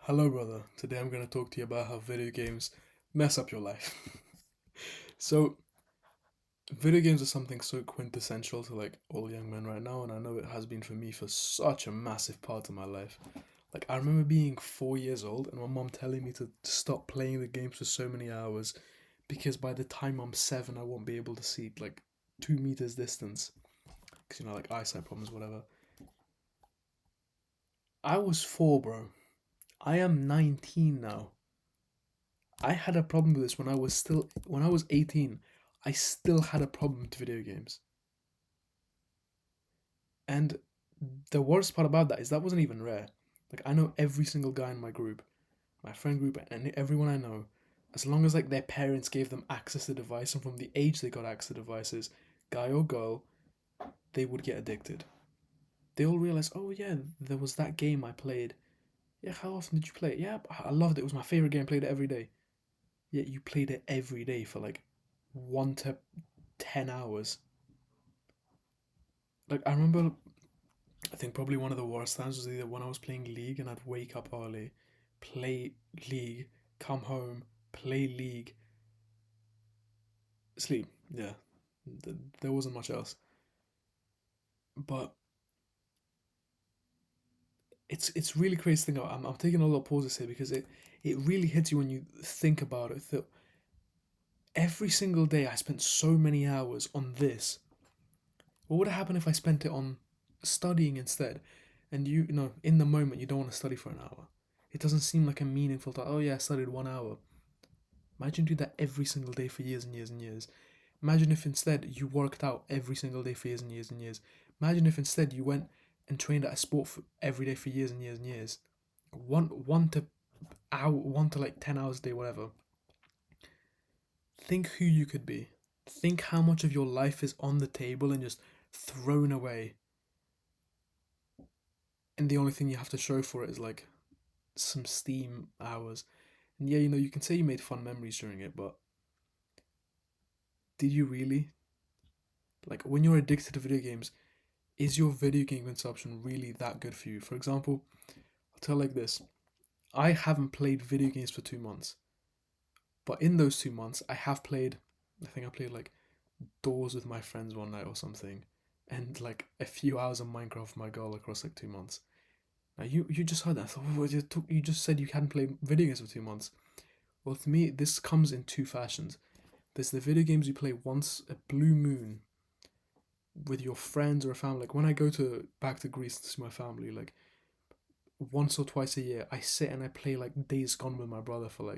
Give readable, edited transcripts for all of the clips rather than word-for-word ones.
Hello, brother. Today I'm going to talk to you about how video games mess up your life. So, video games are something so quintessential to all young men right now, and I know it has been for me for such a massive part of my life. I remember being 4 years old and my mom telling me to stop playing the games for so many hours because by the time I'm seven, I won't be able to see 2 meters distance because eyesight problems, whatever. I was four, bro. I am 19 now. I had a problem with this when I was 18. I still had a problem with video games. And the worst part about that is that wasn't even rare. I know every single guy in my group, my friend group, and everyone I know, as long as their parents gave them access to the device and from the age they got access to devices, guy or girl, they would get addicted. They all realize, oh yeah, there was that game I played. Yeah, how often did you play it? Yeah, I loved it. It was my favorite game. I played it every day. Yet you played it every day for 1 to 10 hours. I remember, I think probably one of the worst times was either when I was playing League and I'd wake up early, play League, come home, play League, sleep. Yeah, there wasn't much else. But it's really crazy thing. I'm taking a lot of pauses here because it really hits you when you think about it. That every single day I spent so many hours on this. What would happen if I spent it on studying instead? And in the moment, you don't want to study for an hour. It doesn't seem like a meaningful time. Oh, yeah, I studied 1 hour. Imagine do that every single day for years and years and years. Imagine if instead you worked out every single day for years and years and years. Imagine if instead you went and trained at a sport for every day for years and years and years. One to 10 hours a day, whatever. Think who you could be. Think how much of your life is on the table and just thrown away, and the only thing you have to show for it is some Steam hours. And yeah, you can say you made fun memories during it, but did you really? When you're addicted to video games, is your video game consumption really that good for you? For example, I'll tell this. I haven't played video games for 2 months, but in those 2 months, I think I played Doors with my friends one night or something, and a few hours of Minecraft with my girl across 2 months. Now you just heard that. I thought, well, you just said you hadn't played video games for 2 months. Well, to me, this comes in two fashions. There's the video games you play once a blue moon with your friends or a family. When I go to back to Greece to see my family, once or twice a year, I sit and I play Days Gone with my brother for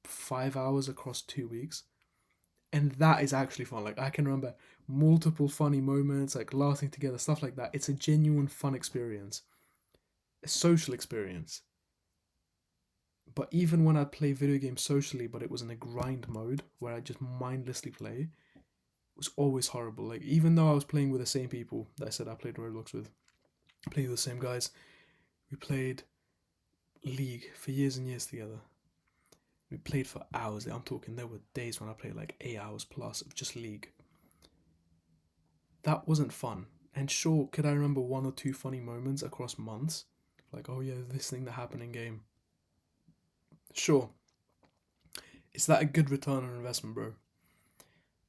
5 hours across 2 weeks, and that is actually fun. I can remember multiple funny moments, laughing together, stuff like that. It's a genuine fun experience, a social experience. But even when I'd play video games socially, but it was in a grind mode where I just mindlessly play, it was always horrible. Even though I was playing with the same people that I said I played Roblox with, playing with the same guys, we played League for years and years together. We played for hours. I'm talking, there were days when I played 8 hours plus of just League. That wasn't fun. And sure, could I remember one or two funny moments across months? Oh yeah, this thing that happened in game. Sure. Is that a good return on investment, bro?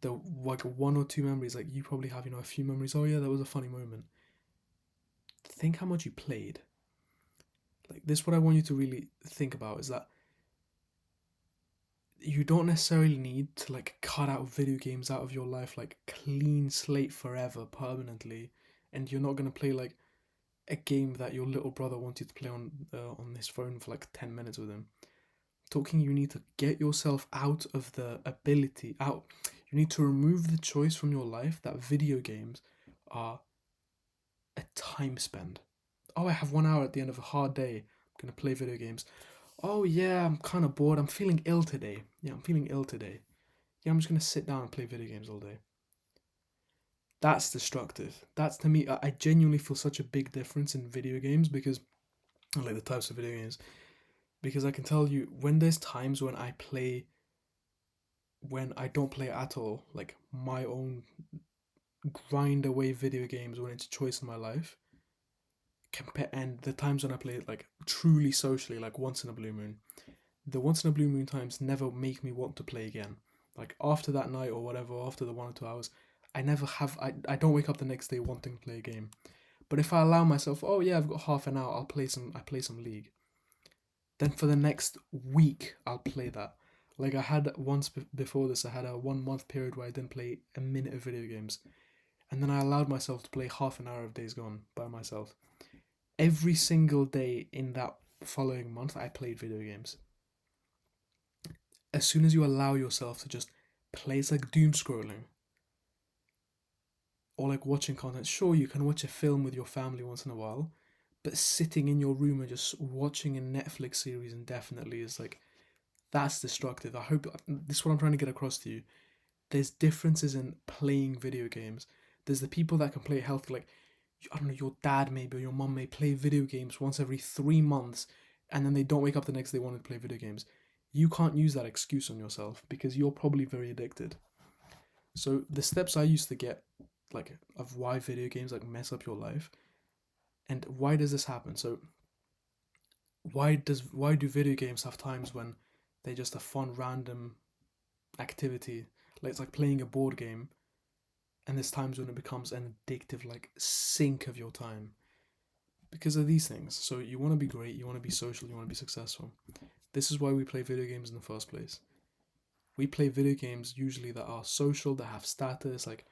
The one or two memories, you probably have, a few memories. Oh yeah, that was a funny moment. Think how much you played. This, what I want you to really think about is that you don't necessarily need to cut out video games out of your life, clean slate forever, permanently, and you're not gonna play a game that your little brother wants you to play on his phone for 10 minutes with him. Talking, you need to get yourself out of the ability out. You need to remove the choice from your life that video games are a time spend. Oh, I have 1 hour at the end of a hard day. I'm gonna play video games. Oh yeah, I'm kind of bored. I'm feeling ill today. Yeah, I'm feeling ill today. Yeah, I'm just gonna sit down and play video games all day. That's destructive. That's, to me, I genuinely feel such a big difference in video games because I like the types of video games. Because I can tell you when there's times when I don't play at all, my own grind away video games when it's a choice in my life, and the times when I play it like truly socially, like once in a blue moon, the once in a blue moon times never make me want to play again. Like after that night or whatever, after the 1 or 2 hours, I don't wake up the next day wanting to play a game. But if I allow myself, oh yeah, I've got half an hour, I play some League. Then for the next week, I'll play that. Like I had once before this, I had a 1 month period where I didn't play a minute of video games, and then I allowed myself to play half an hour of Days Gone by myself. Every single day in that following month, I played video games. As soon as you allow yourself to just play, it's like doom scrolling or like watching content. Sure, you can watch a film with your family once in a while, but sitting in your room and just watching a Netflix series indefinitely is like, that's destructive. I hope this is what I'm trying to get across to you. There's differences in playing video games. There's the people that can play healthy, like I don't know, your dad maybe or your mum may play video games once every 3 months, and then they don't wake up the next day wanting to play video games. You can't use that excuse on yourself because you're probably very addicted. So the steps I used to get, like of why video games like mess up your life, and why does this happen? So why do video games have times when they're just a fun random activity? Like it's like playing a board game, and there's times when it becomes an addictive like sink of your time because of these things. So you want to be great, you want to be social, you want to be successful. This is why we play video games in the first place. We play video games usually that are social, that have status, like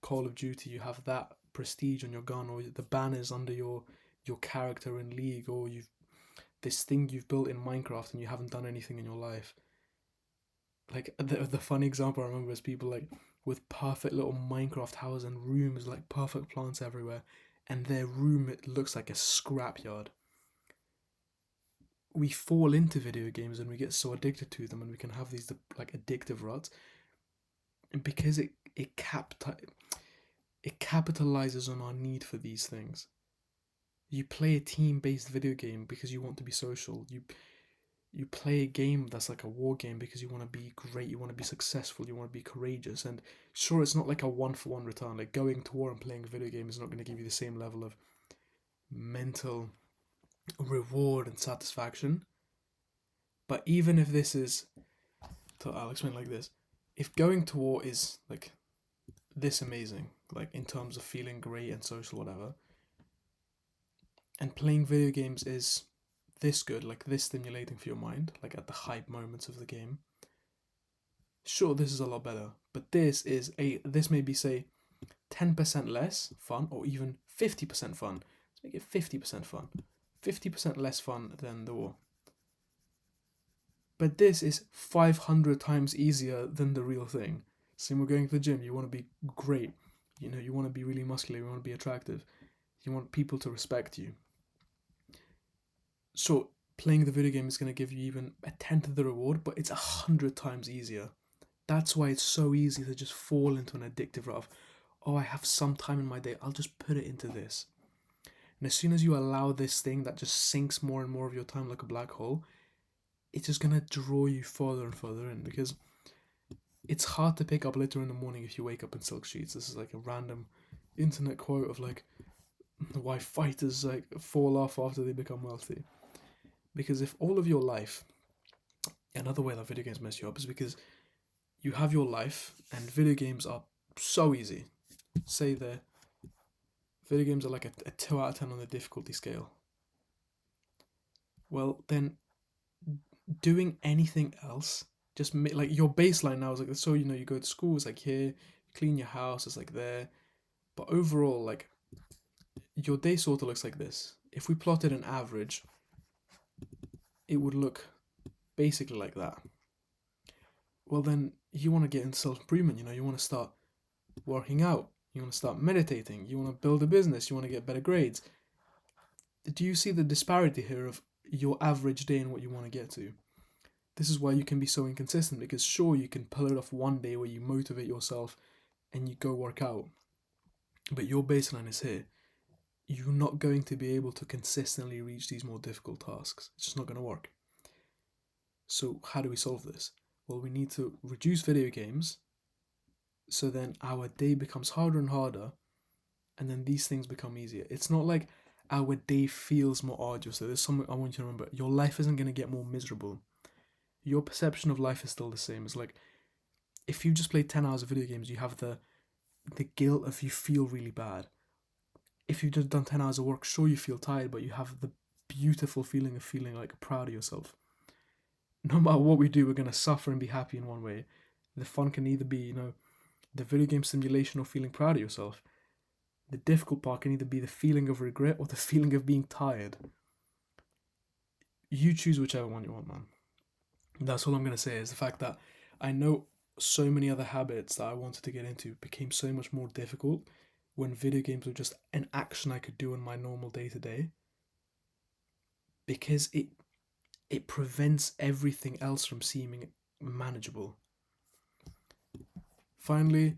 Call of Duty. You have that prestige on your gun, or the banners under your character in League, or you've this thing you've built in Minecraft and you haven't done anything in your life. Like the funny example I remember is people like with perfect little Minecraft houses and rooms, like perfect plants everywhere, and their room it looks like a scrapyard. We fall into video games and we get so addicted to them, and we can have these like addictive ruts, and because it capitalizes on our need for these things. You play a team-based video game because you want to be social. You play a game that's like a war game because you want to be great, you want to be successful, you want to be courageous. And sure, it's not like a one-for-one return. Like going to war and playing a video game is not going to give you the same level of mental reward and satisfaction. But even if this is, I'll explain like this: if going to war is like this amazing, like in terms of feeling great and social, whatever, and playing video games is this good, like this stimulating for your mind, like at the hype moments of the game, sure, this is a lot better. But this may be, say, 10% less fun, or even 50% fun. Let's make it 50% fun. 50% less fun than the war. But this is 500 times easier than the real thing. Same with going to the gym. You want to be great. You want to be really muscular. You want to be attractive. You want people to respect you. So playing the video game is going to give you even a tenth of the reward, but it's 100 times easier. That's why it's so easy to just fall into an addictive rut of, oh, I have some time in my day, I'll just put it into this. And as soon as you allow this thing that just sinks more and more of your time like a black hole, it's just going to draw you further and further in, because it's hard to pick up litter in the morning if you wake up in silk sheets. This is like a random internet quote of like why fighters like fall off after they become wealthy. Because if all of your life, another way that video games mess you up is because you have your life and video games are so easy. Say the video games are like a 2 out of 10 on the difficulty scale. Well, then doing anything else, just like your baseline now is like, so you go to school, it's like here, you clean your house, it's like there. But overall, like your day sort of looks like this. If we plotted an average, it would look basically like that. Well, then you want to get into self improvement. You want to start working out. You want to start meditating. You want to build a business. You want to get better grades. Do you see the disparity here of your average day and what you want to get to? This is why you can be so inconsistent, because sure, you can pull it off one day where you motivate yourself and you go work out, but your baseline is here. You're not going to be able to consistently reach these more difficult tasks. It's just not going to work. So how do we solve this? Well, we need to reduce video games, so then our day becomes harder and harder, and then these things become easier. It's not like our day feels more arduous. So there's something I want you to remember. Your life isn't going to get more miserable. Your perception of life is still the same. It's like if you just play 10 hours of video games, you have the guilt of you feel really bad. If you've just done 10 hours of work, sure you feel tired, but you have the beautiful feeling of feeling like proud of yourself. No matter what we do, we're going to suffer and be happy in one way. The fun can either be, the video game simulation or feeling proud of yourself. The difficult part can either be the feeling of regret or the feeling of being tired. You choose whichever one you want, man. That's all I'm going to say is the fact that I know so many other habits that I wanted to get into became so much more difficult when video games were just an action I could do in my normal day to day, because it prevents everything else from seeming manageable. Finally,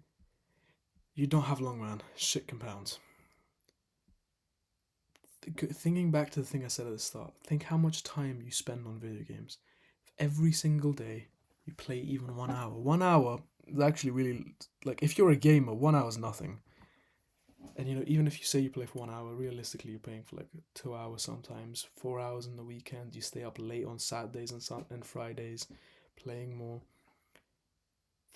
you don't have long, man. Shit compounds. Thinking back to the thing I said at the start, think how much time you spend on video games. If every single day you play even 1 hour. 1 hour is actually really, like, if you're a gamer, 1 hour is nothing. And even if you say you play for 1 hour, realistically you're playing for like 2 hours sometimes, 4 hours in the weekend. You stay up late on Saturdays and Fridays playing more.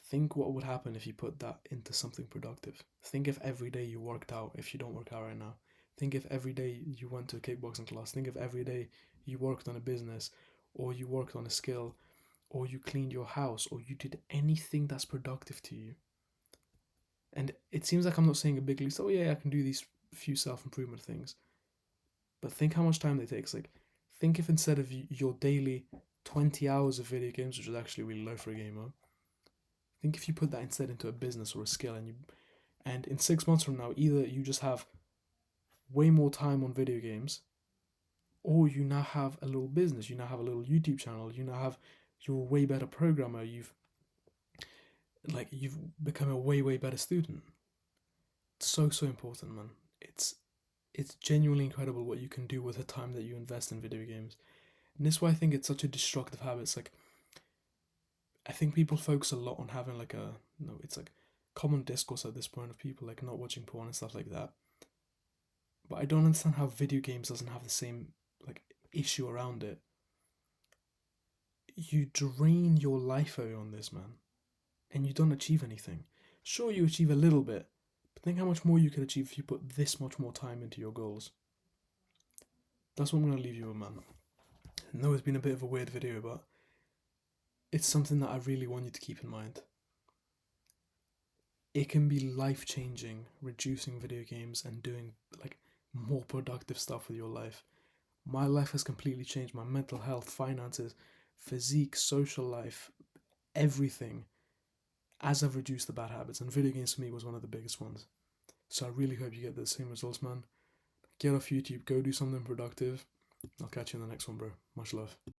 Think what would happen if you put that into something productive. Think if every day you worked out, if you don't work out right now. Think if every day you went to a kickboxing class. Think if every day you worked on a business, or you worked on a skill, or you cleaned your house, or you did anything that's productive to you. And it seems like I'm not saying a big list. Oh yeah, I can do these few self-improvement things. But think how much time they take. It's like, think if instead of your daily 20 hours of video games, which is actually really low for a gamer, think if you put that instead into a business or a skill, and in 6 months from now, either you just have way more time on video games, or you now have a little business, you now have a little YouTube channel, you're a way better programmer, you've become a way better student. It's so important, man. It's genuinely incredible what you can do with the time that you invest in video games. And this is why I think it's such a destructive habit. It's like, I think people focus a lot on having like it's like common discourse at this point of people like not watching porn and stuff like that. But I don't understand how video games doesn't have the same like issue around it. You drain your life away on this, man, and you don't achieve anything. Sure, you achieve a little bit, but think how much more you could achieve if you put this much more time into your goals. That's what I'm gonna leave you with, man. I know it's been a bit of a weird video, but it's something that I really want you to keep in mind. It can be life changing reducing video games and doing like more productive stuff with your life. My life has completely changed. My mental health, finances, physique, social life, everything, as I've reduced the bad habits. And video games for me was one of the biggest ones. So I really hope you get the same results, man. Get off YouTube, go do something productive. I'll catch you in the next one, bro. Much love.